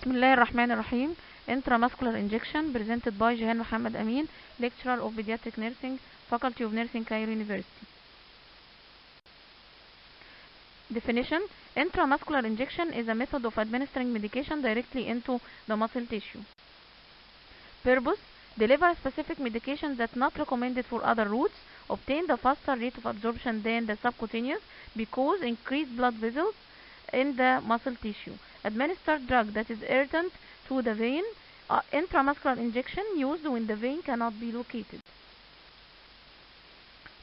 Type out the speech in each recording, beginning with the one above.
بسم الله الرحمن الرحيم. Intramuscular injection presented by Jehan Mohammed Amin, lecturer of pediatric nursing, Faculty of Nursing, Cairo University. Definition: intramuscular injection is a method of administering medication directly into the muscle tissue. Purpose: deliver a specific medication that's not recommended for other routes. Obtain the faster rate of absorption than the subcutaneous because increased blood vessels in the muscle tissue. Administer drug that is irritant to the vein. Intramuscular injection used when the vein cannot be located.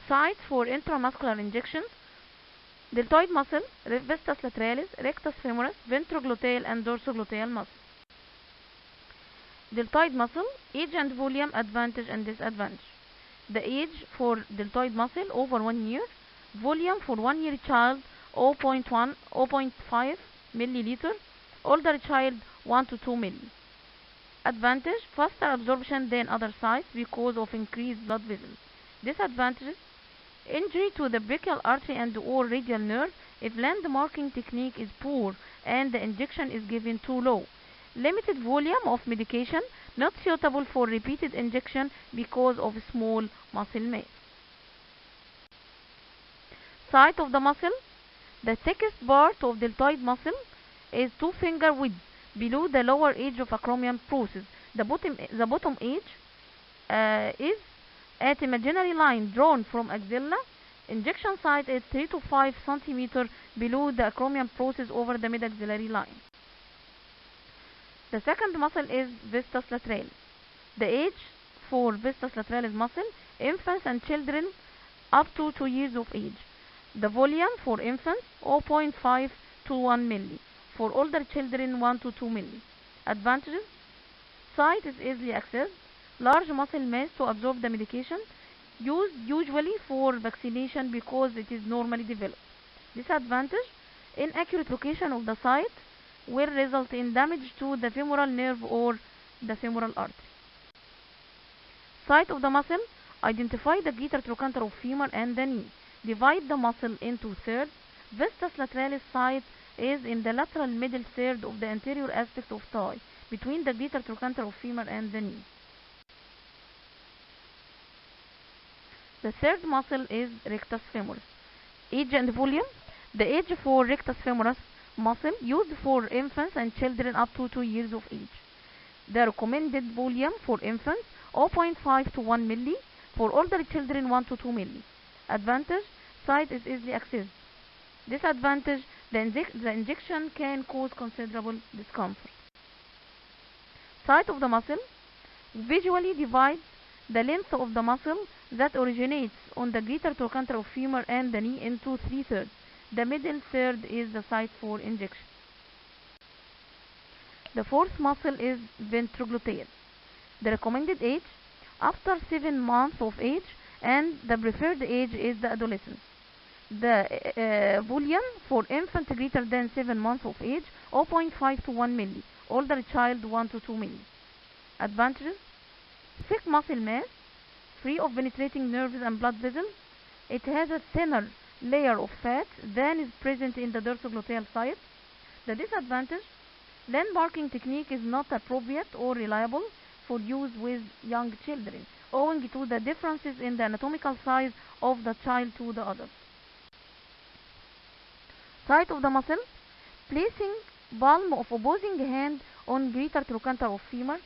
Sites for intramuscular injections: deltoid muscle, vastus lateralis, rectus femoris, ventrogluteal and dorsogluteal muscle. Deltoid muscle: age and volume, advantage and disadvantage. The age for deltoid muscle over 1 year. Volume for 1 year child 0.5 milliliter. Older child 1 to 2 milli. Advantage: faster absorption than other sites because of increased blood vessels. Disadvantages: injury to the brachial artery and or radial nerve if landmarking technique is poor and the injection is given too low. Limited volume of medication, not suitable for repeated injection because of small muscle mass. Site of the muscle: the thickest part of deltoid muscle is 2 finger width below the lower edge of acromion process. The bottom edge is at imaginary line drawn from axilla. Injection site is 3 to 5 cm below the acromion process over the mid-axillary line. The second muscle is vastus lateralis. The age for vastus lateralis muscle: infants and children up to 2 years of age. The volume for infants 0.5 to 1 milli. For older children 1 to 2 milli. Advantages: site is easily accessed, large muscle mass to absorb the medication, used usually for vaccination because it is normally developed. Disadvantage: inaccurate location of the site will result in damage to the femoral nerve or the femoral artery. Site of the muscle: identify the greater trochanter of femur and the knee. Divide the muscle into thirds. Vastus lateralis site is in the lateral middle third of the anterior aspect of thigh, between the greater trochanter of femur and the knee. The third muscle is rectus femoris. Age and volume: the age for rectus femoris muscle used for infants and children up to 2 years of age. The recommended volume for infants 0.5 to 1 milli. For older children 1 to 2 milli. Advantage: site is easily accessed. Disadvantage: the injection can cause considerable discomfort. Site of the muscle: visually divide the length of the muscle that originates on the greater trochanter of femur and the knee into 3/3. The middle third is the site for injection. The fourth muscle is ventrogluteal. The recommended age: after 7 months of age, and the preferred age is the adolescence. The volume for infant greater than 7 months of age 0.5 to 1 milli. Older child 1 to 2 milli. Advantages: thick muscle mass, free of penetrating nerves and blood vessels. It has a thinner layer of fat than is present in the dorsogluteal site. The disadvantage: landmarking technique is not appropriate or reliable for use with young children, owing to the differences in the anatomical size of the child to the adult. Site of the muscle: placing palm of opposing hand on greater trochanter of femur,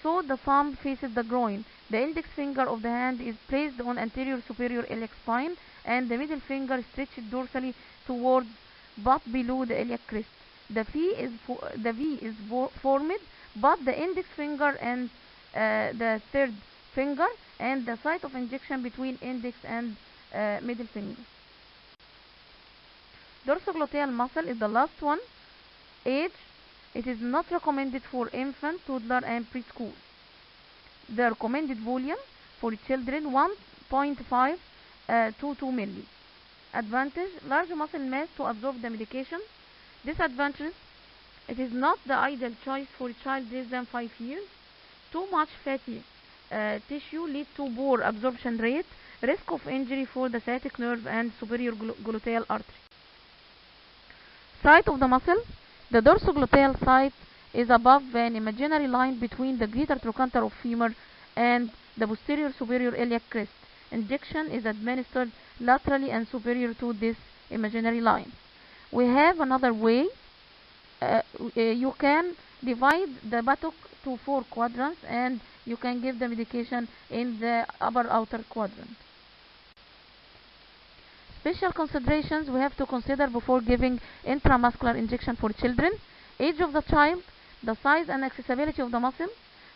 so the thumb faces the groin. The index finger of the hand is placed on anterior superior iliac spine, and the middle finger stretched dorsally towards but below the iliac crest. The V is formed, but the index finger and the third finger, and the site of injection between index and middle finger. Dorsogluteal muscle is the last one. Age: it is not recommended for infant, toddler and preschool. The recommended volume for children 1.5 to 2 milli. Advantage: large muscle mass to absorb the medication. Disadvantages: it is not the ideal choice for a child less than 5 years. Too much fatty tissue leads to poor absorption rate. Risk of injury for the sciatic nerve and superior gluteal artery. Site of the muscle: the dorsogluteal site is above an imaginary line between the greater trochanter of femur and the posterior superior iliac crest. Injection is administered laterally and superior to this imaginary line. We have another way. You can divide the buttock to 4 quadrants, and you can give the medication in the upper outer quadrant. Special considerations we have to consider before giving intramuscular injection for children: age of the child, the size and accessibility of the muscle.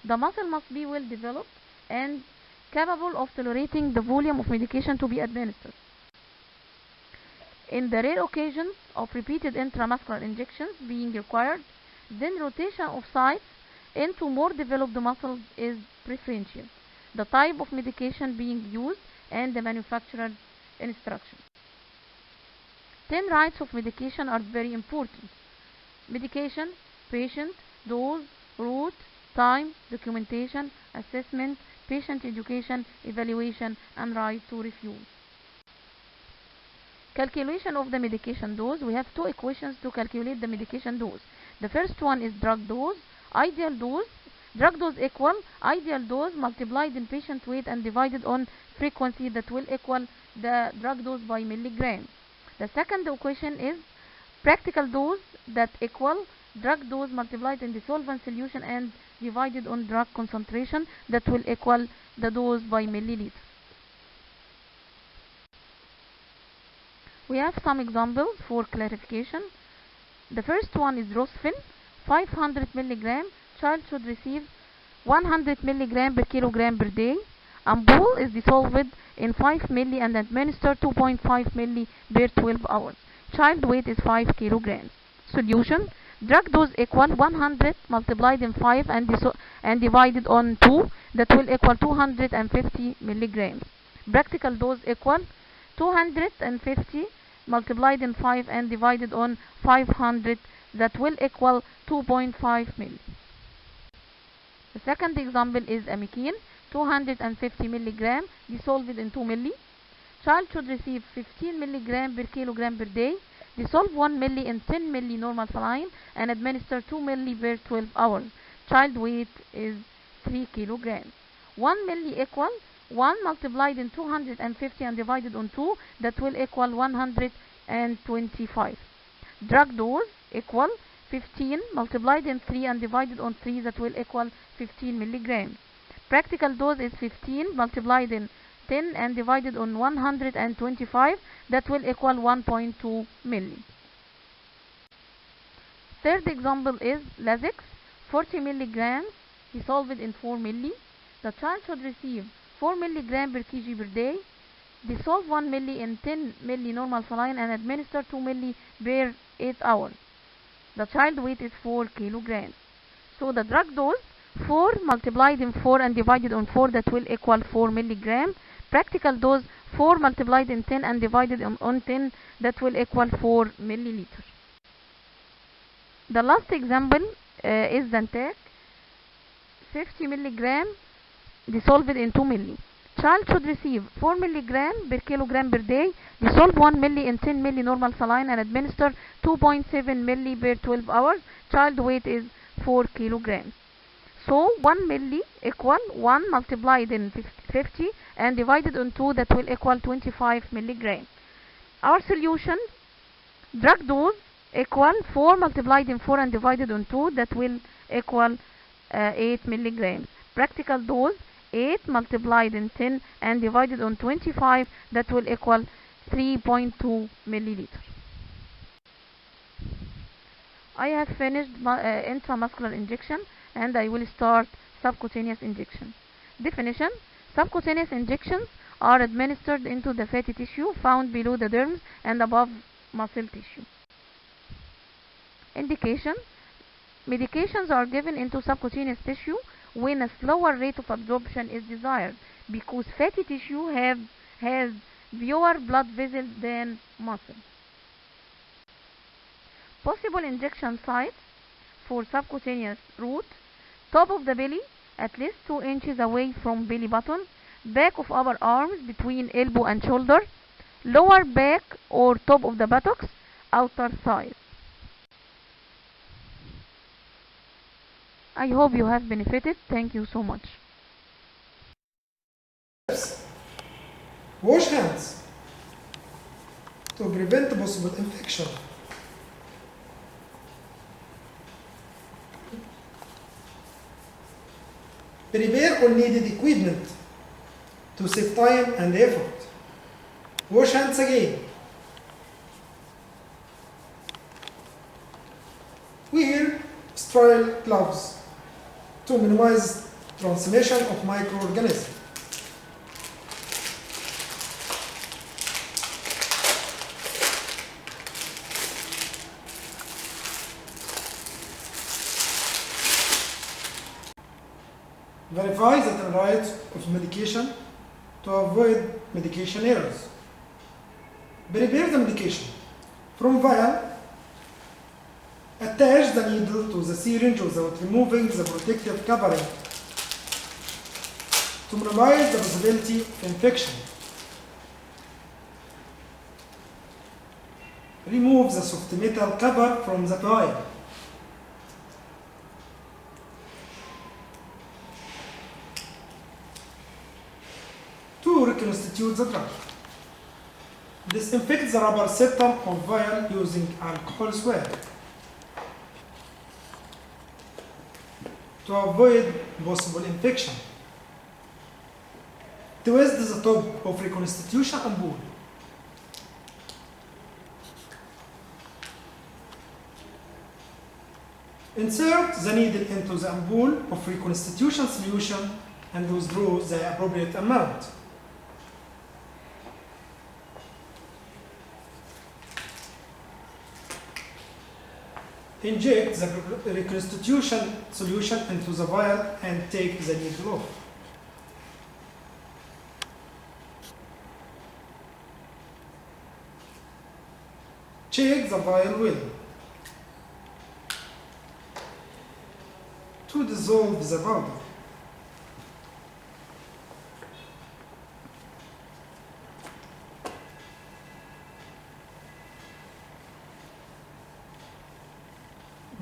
The muscle must be well developed and capable of tolerating the volume of medication to be administered. In the rare occasions of repeated intramuscular injections being required, then rotation of sites into more developed muscles is preferential. The type of medication being used and the manufacturer's instructions. 10 rights of medication are very important: medication, patient, dose, route, time, documentation, assessment, patient education, evaluation, and right to refuse. Calculation of the medication dose. We have 2 equations to calculate the medication dose. The first one is drug dose, ideal dose. Drug dose equal ideal dose multiplied in patient weight and divided on frequency, that will equal the drug dose by milligram. The second equation is practical dose, that equal drug dose multiplied in dissolvent solution and divided on drug concentration, that will equal the dose by milliliter. We have some examples for clarification. The first one is Rosfin, 500 mg. Child should receive 100 mg per kilogram per day. Ampoule is dissolved in 5 ml and administered 2.5 ml per 12 hours. Child weight is 5 kilograms. Solution: drug dose equal 100 multiplied in 5 and divided on 2, that will equal 250 milligrams. Practical dose equal 250 multiplied in 5 and divided on 500, that will equal 2.5 milli. The second example is Amikin, 250 mg dissolved in 2 milli. Child should receive 15 mg per kilogram per day. Dissolve 1 milli in 10 milli normal saline and administer 2 milli per 12 hours. Child weight is 3 kilograms. 1 milli equal 1 multiplied in 250 and divided on 2, that will equal 125. Drug dose equal 15 multiplied in 3 and divided on 3, that will equal 15 milligrams. Practical dose is 15 multiplied in 10 and divided on 125, that will equal 1.2 milli. Third example is Lasix, 40 milligrams dissolved in 4 milli. The child should receive 4 mg per kg per day. Dissolve 1 milli in 10 milli normal saline and administer 2 milli per 8 hours. The child weight is 4 kilograms. So the drug dose 4 multiplied in 4 and divided on 4, that will equal 4 milligrams. Practical dose 4 multiplied in 10 and divided on 10, that will equal 4 milliliters. The last example is Zantac, 50 milligrams dissolved in 2 milli. Child should receive 4 mg per kilogram per day. Dissolve 1 milli in 10 milli normal saline and administer 2.7 milli per 12 hours. Child weight is 4 kilograms. So 1 milli equal 1 multiplied in 50 and divided on 2, that will equal 25 milligrams. Our solution: drug dose equal 4 multiplied in 4 and divided on 2, that will equal 8 milligrams. Practical dose 8 multiplied in 10 and divided on 25, that will equal 3.2 milliliters. I have finished intramuscular injection, and I will start subcutaneous injection. Definition: subcutaneous injections are administered into the fatty tissue found below the dermis and above muscle tissue. Indication: medications are given into subcutaneous tissue when a slower rate of absorption is desired, because fatty tissue has fewer blood vessels than muscle. Possible injection sites for subcutaneous route: top of the belly, at least 2 inches away from belly button; back of upper arms between elbow and shoulder; lower back or top of the buttocks; outer thighs. I hope you have benefited. Thank you so much. Wash hands to prevent possible infection. Prepare all needed equipment to save time and effort. Wash hands again. Wear sterile gloves to minimize transmission of microorganisms. Verify the tolerance of medication to avoid medication errors. Prepare the medication from vial. Attach the needle to the syringe without removing the protective covering to minimize the possibility of infection. Remove the soft metal cover from the vial. To reconstitute the drug. Disinfect the rubber septum of vial using alcohol swab to avoid possible infection. Twist the top of reconstitution ampoule. Insert the needle into the ampoule of reconstitution solution and withdraw the appropriate amount. Inject the reconstitution solution into the vial and take the needle off. Check the vial well to dissolve the powder.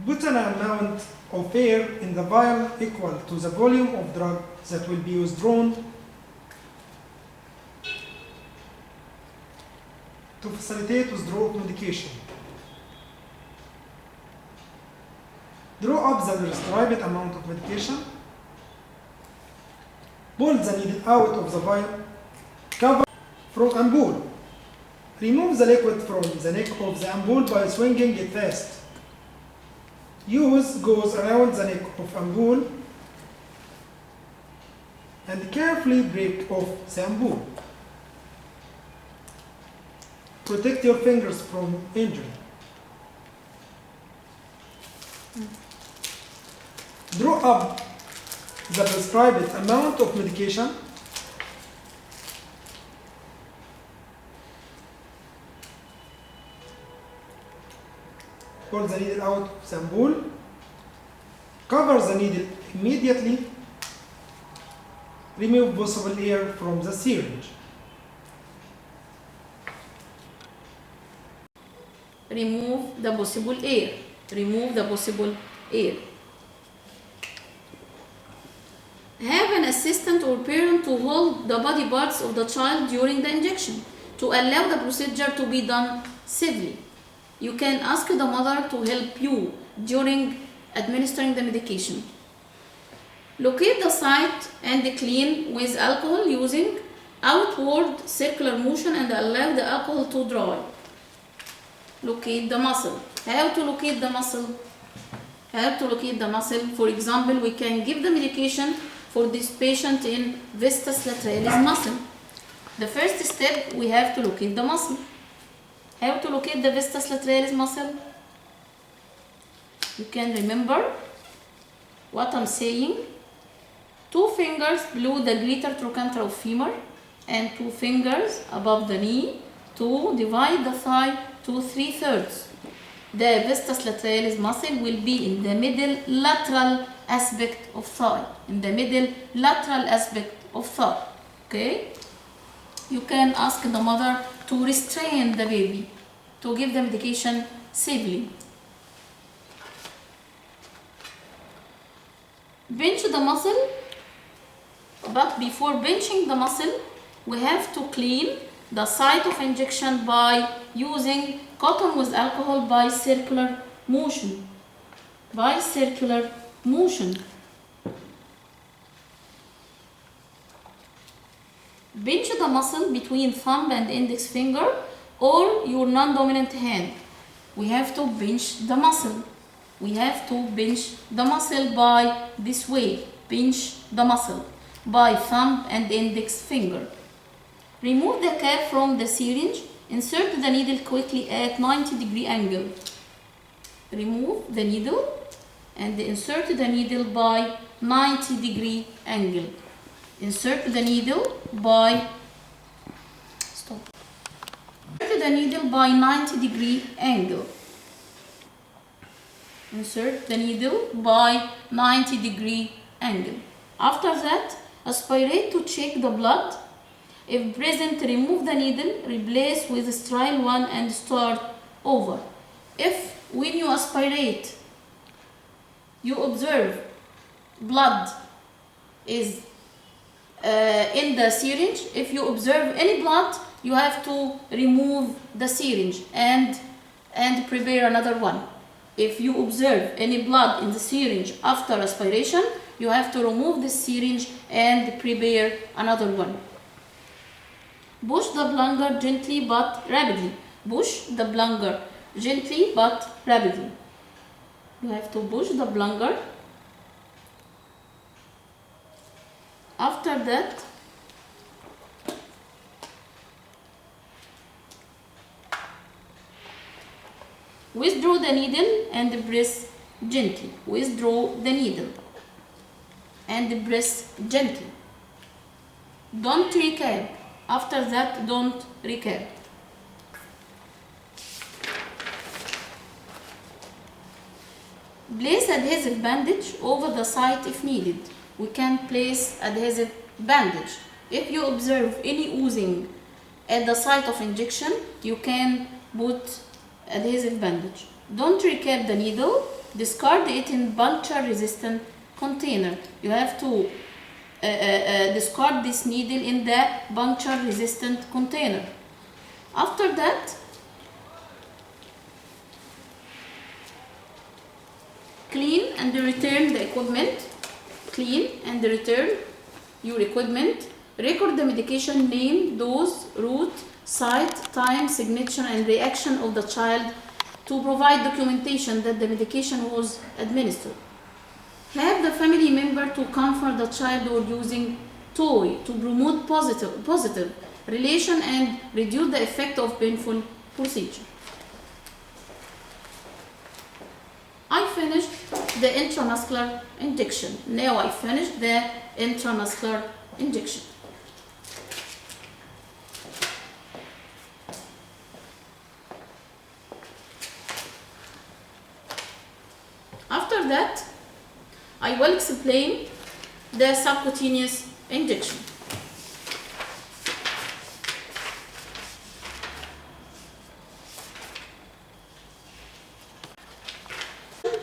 Put an amount of air in the vial equal to the volume of drug that will be withdrawn to facilitate withdrawal of medication. Draw up the prescribed amount of medication. Pull the needle out of the vial. Cover from ampoule. Remove the liquid from the neck of the ampoule by swinging it fast. Use goes around the neck of ampoule and carefully break off the ampoule. Protect your fingers from injury. Draw up the prescribed amount of medication. Pull the needle out of the ampoule. Cover the needle immediately. Remove possible air from the syringe. Remove the possible air. Remove the possible air. Have an assistant or parent to hold the body parts of the child during the injection to allow the procedure to be done safely. You can ask the mother to help you during administering the medication. Locate the site and clean with alcohol using outward circular motion and allow the alcohol to dry. Locate the muscle. How to locate the muscle? How to locate the muscle? For example, we can give the medication for this patient in vastus lateralis muscle. The first step, we have to locate the muscle. How to locate the vastus lateralis muscle? You can remember what I'm saying. 2 fingers below the greater trochanter of femur and 2 fingers above the knee to divide the thigh to 3/3. The vastus lateralis muscle will be in the middle lateral aspect of thigh. In the middle lateral aspect of thigh. Okay? You can ask the mother to restrain the baby, to give the medication safely. Pinch the muscle, but before pinching the muscle, we have to clean the site of injection by using cotton with alcohol by circular motion. By circular motion. Pinch the muscle between thumb and index finger or your non-dominant hand. We have to pinch the muscle. We have to pinch the muscle by this way. Pinch the muscle by thumb and index finger. Remove the cap from the syringe. Insert the needle quickly at 90-degree angle. Remove the needle and insert the needle by 90-degree angle. Insert the needle by Insert the needle by 90-degree angle. Insert the needle by 90-degree angle. After that, aspirate to check the blood. If present, remove the needle, replace with sterile one and start over. If when you aspirate, you observe blood is in the syringe, if you observe any blood, you have to remove the syringe and prepare another one. If you observe any blood in the syringe after aspiration, you have to remove the syringe and prepare another one. Push the plunger gently but rapidly. Push the plunger gently but rapidly. You have to push the plunger. After that, withdraw the needle and press gently. Withdraw the needle and press gently. Don't recap. After that, don't recap. Place adhesive bandage over the site if needed. We can place adhesive bandage. If you observe any oozing at the site of injection, you can put adhesive bandage. Don't recap the needle. Discard it in puncture resistant container. You have to discard this needle in the puncture resistant container. After that, clean and return the equipment. Clean and return your equipment. Record the medication name, dose, route, site, time, signature, and reaction of the child to provide documentation that the medication was administered. Have the family member to comfort the child or using toy to promote positive relation and reduce the effect of painful procedure. I finished the intramuscular injection. Now I finished the intramuscular injection. After that, I will explain the subcutaneous injection.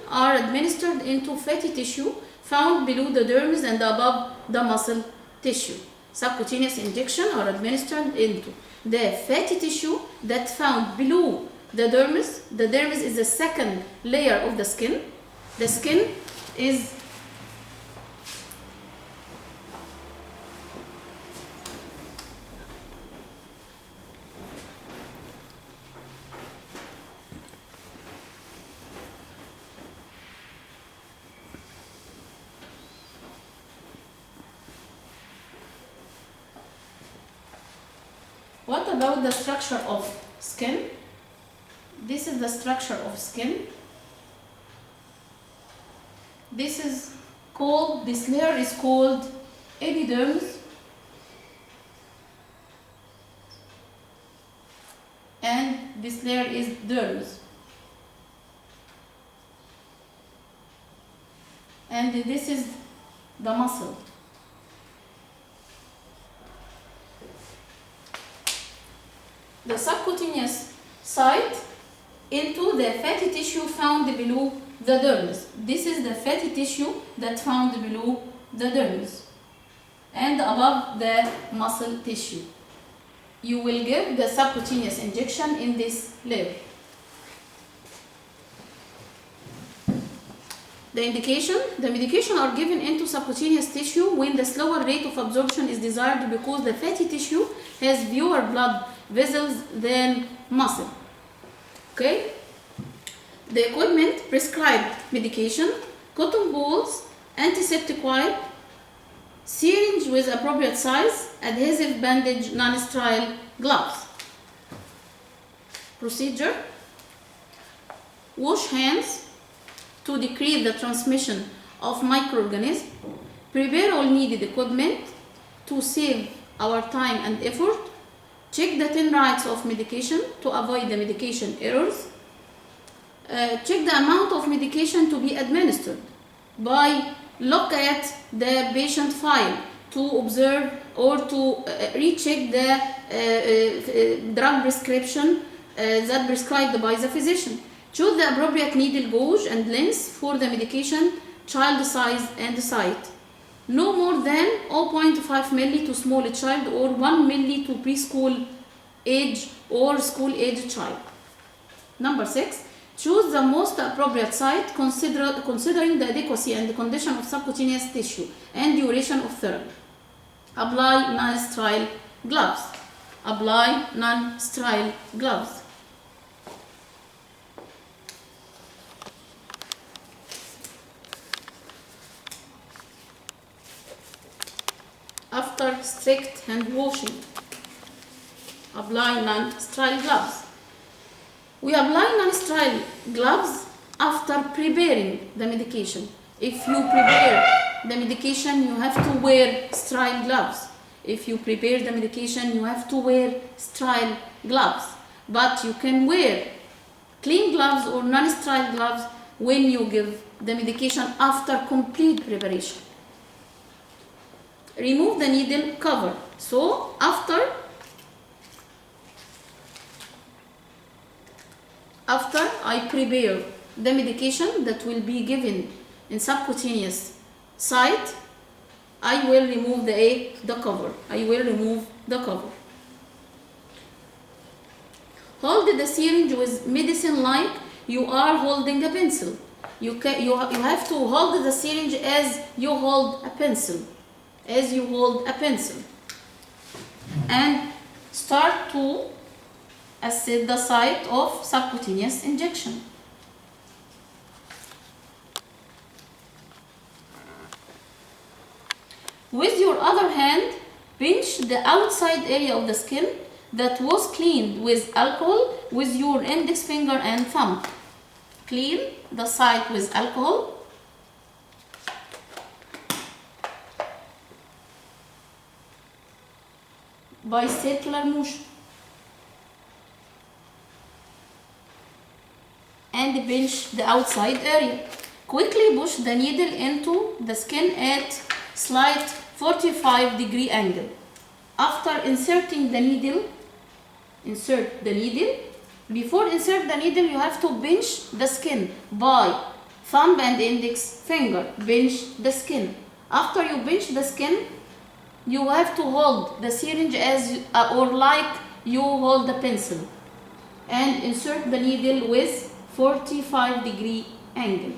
Are administered into fatty tissue found below the dermis and above the muscle tissue. Subcutaneous injection are administered into the fatty tissue that found below the dermis. The dermis is the second layer of the skin. The skin is What about the structure of skin? This is the structure of skin. This layer is called epidermis, and this layer is dermis. And this is the muscle. The subcutaneous site into the fatty tissue found below the dermis. This is the fatty tissue that found below the dermis and above the muscle tissue. You will give the subcutaneous injection in this layer. The indication: the medication are given into subcutaneous tissue when the slower rate of absorption is desired because the fatty tissue has fewer blood vessels than muscle. Okay? The equipment: prescribed medication, cotton balls, antiseptic wipe, syringe with appropriate size, adhesive bandage, non-sterile gloves. Procedure: wash hands to decrease the transmission of microorganisms. Prepare all needed equipment to save our time and effort. Check the 10 rights of medication to avoid the medication errors. Check the amount of medication to be administered by look at the patient file to observe or to recheck the drug prescription that prescribed by the physician. Choose the appropriate needle gauge and length for the medication, child size and site. No more than 0.5 ml to small child or 1 ml to preschool age or school age child. Number 6. Choose the most appropriate site considering the adequacy and the condition of subcutaneous tissue and duration of therapy. Apply non-sterile gloves. Apply non-sterile gloves. After strict hand washing, apply non-sterile gloves. We apply non-sterile gloves after preparing the medication. If you prepare the medication, you have to wear sterile gloves. If you prepare the medication, you have to wear sterile gloves. But you can wear clean gloves or non-sterile gloves when you give the medication after complete preparation. Remove the needle cover. So after I prepare the medication that will be given in subcutaneous site, I will remove the cover. I will remove the cover. Hold the syringe with medicine like you are holding a pencil. You have to hold the syringe as you hold a pencil. As you hold a pencil. And start to assess the site of subcutaneous injection. With your other hand, pinch the outside area of the skin that was cleaned with alcohol with your index finger and thumb. Clean the site with alcohol. By circular motion. And pinch the outside area. Quickly push the needle into the skin at slight 45-degree angle. After inserting the needle, insert the needle. Before insert the needle, you have to pinch the skin by thumb and index finger. Pinch the skin. After you pinch the skin, you have to hold the syringe as or like you hold the pencil and insert the needle with 45-degree angle.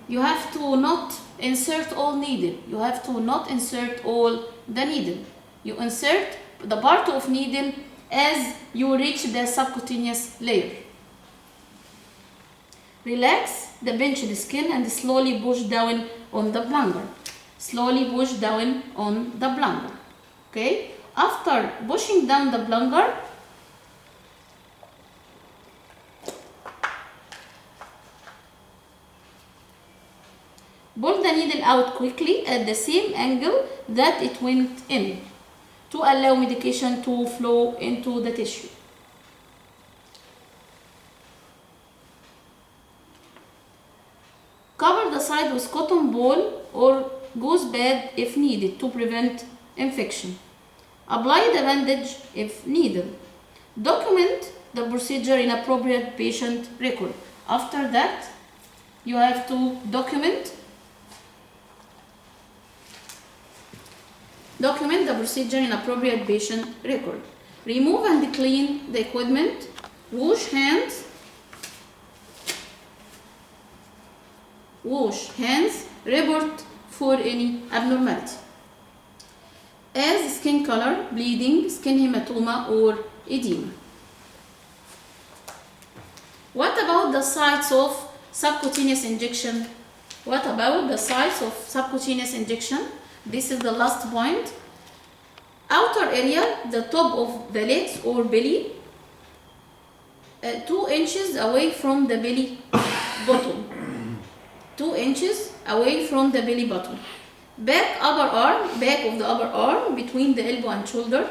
You have to not insert all needle. You have to not insert all the needle. You insert the part of needle as you reach the subcutaneous layer. Relax the pinched skin and slowly push down on the plunger. Slowly push down on the plunger. Okay? After pushing down the plunger, pull the needle out quickly at the same angle that it went in to allow medication to flow into the tissue. Cover the side with cotton ball or gauze pad if needed to prevent infection. Apply the bandage if needed. Document the procedure in appropriate patient record. After that, you have to document the procedure in appropriate patient record. Remove and clean the equipment. Wash hands. Report for any abnormality, as skin color, bleeding, skin hematoma, or edema. What about the sites of subcutaneous injection? This is the last point. Outer area, the top of the legs or belly, 2 inches away from the belly button. 2 inches away from the belly button. Back of the upper arm between the elbow and shoulder.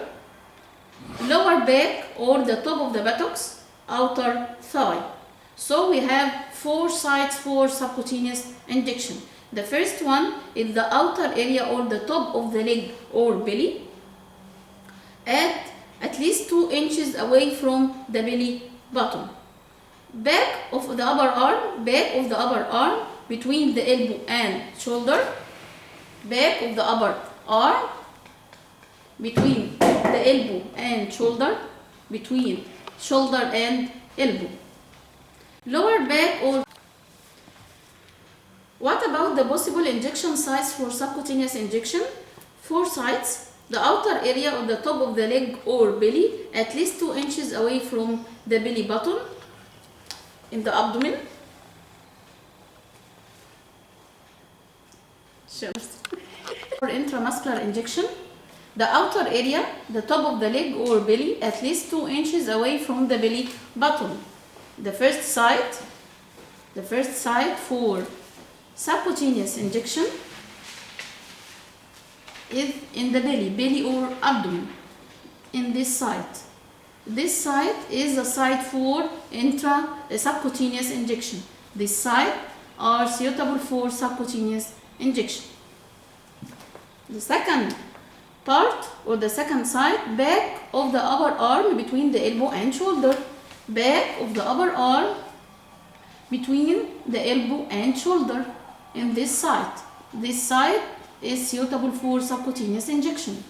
Lower back or the top of the buttocks, outer thigh. So we have 4 sites for subcutaneous injection. The first one is the outer area or the top of the leg or belly, at least 2 inches away from the belly button. Back of the upper arm between the elbow and shoulder. Back of the upper arm between the elbow and shoulder, between shoulder and elbow. Lower back or... What about the possible injection sites for subcutaneous injection? 4 sites. The outer area or the top of the leg or belly, at least 2 inches away from the belly button, in the abdomen. For intramuscular injection, the outer area, the top of the leg or belly, at least 2 inches away from the belly button. The first site for subcutaneous injection is in the belly or abdomen, in this site. This site is a site for subcutaneous injection. This site are suitable for subcutaneous injection. The second part or the second site, back of the upper arm between the elbow and shoulder. Back of the upper arm between the elbow and shoulder, in this site. This site is suitable for subcutaneous injection.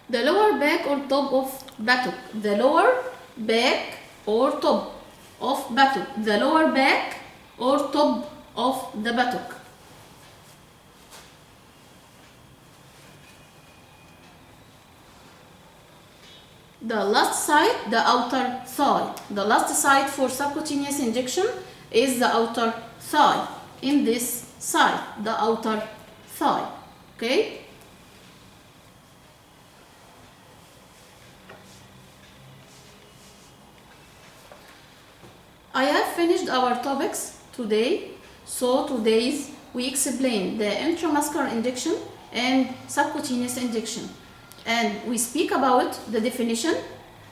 The lower back or top of buttock. The lower back or top of buttock. The lower back or top of the buttock. The last site, the outer thigh. The last site for subcutaneous injection is the outer thigh. In this site, the outer thigh. Okay? I have finished our topics today. So today's we explain the intramuscular injection and subcutaneous injection. And we speak about the definition,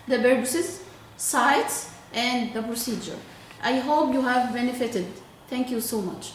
the purposes, sites, and the procedure. I hope you have benefited. Thank you so much.